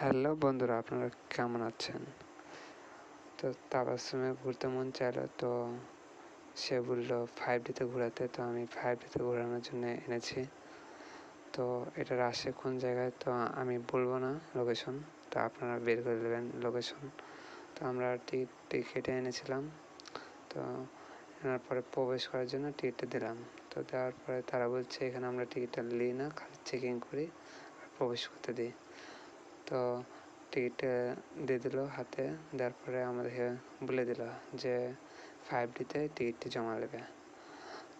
Hello বন্ধুরা, আপনারা কেমন আছেন? তো তাবাসসুমে ঘুরতে মন চাইলো, তো সে বললো 5Dতে ঘোরাতে। তো আমি 5Dতে ঘোরানোর জন্য এনেছি। তো এটা রাজশাহী কোন জায়গায় তো আমি বলবো না লোকেশন, তো আপনারা বের করে দেবেন লোকেশন। তো আমরা টিকিট কেটে এনেছিলাম। তো এনার পরে প্রবেশ করার জন্য টিকিটটা দিলাম। তো দেওয়ার পরে তারা বলছে এখানে আমরা টিকিটটা নিই না, খালি চেকিং করি আর প্রবেশ করতে দিই। তো টিকিট দিয়ে দিল হাতে, দেওয়ার পরে আমাদেরকে বলে দিল যে 5Dতে টিকিটটি জমা নেবে।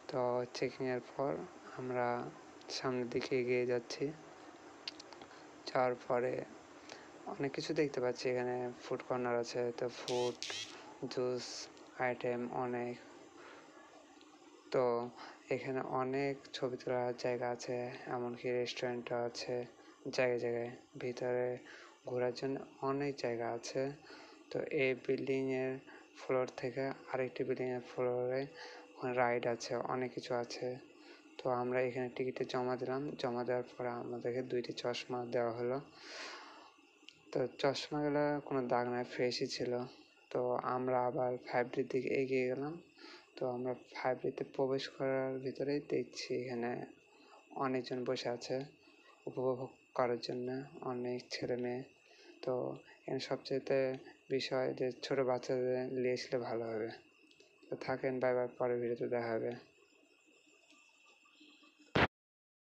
তো চেকিংয়ের পর আমরা সামনের দিকে এগিয়ে যাচ্ছি। যাওয়ার পরে অনেক কিছু দেখতে পাচ্ছি, এখানে ফুড কর্নার আছে, তো ফুড জুস আইটেম অনেক। তো এখানে অনেক ছবি তোলার জায়গা আছে, এমনকি রেস্টুরেন্টও আছে জায়গায় জায়গায়। ভিতরে ঘোরার জন্য অনেক জায়গা আছে। তো এই বিল্ডিংয়ের ফ্লোর থেকে আরেকটি বিল্ডিংয়ের ফ্লোরে রাইড আছে, অনেক কিছু আছে। তো আমরা এখানে টিকিটে জমা দিলাম। জমা দেওয়ার পরে আমাদেরকে 2টি চশমা দেওয়া হলো। তো চশমাগুলো কোনো দাগ নয়, ফ্রেশই ছিল। তো আমরা আবার 5Dর দিকে এগিয়ে গেলাম। তো আমরা 5Dতে প্রবেশ করার ভিতরেই দেখছি এখানে অনেকজন বসে আছে উপভোগ করার জন্য, অনেক ছেলে মেয়ে। তো এখানে সবচেয়ে বিষয় যে ছোটো বাচ্চাদের নিয়ে আসলে ভালো হবে। তো থাকেন, বাই বাই, পরের ভিডিওতে দেখা হবে।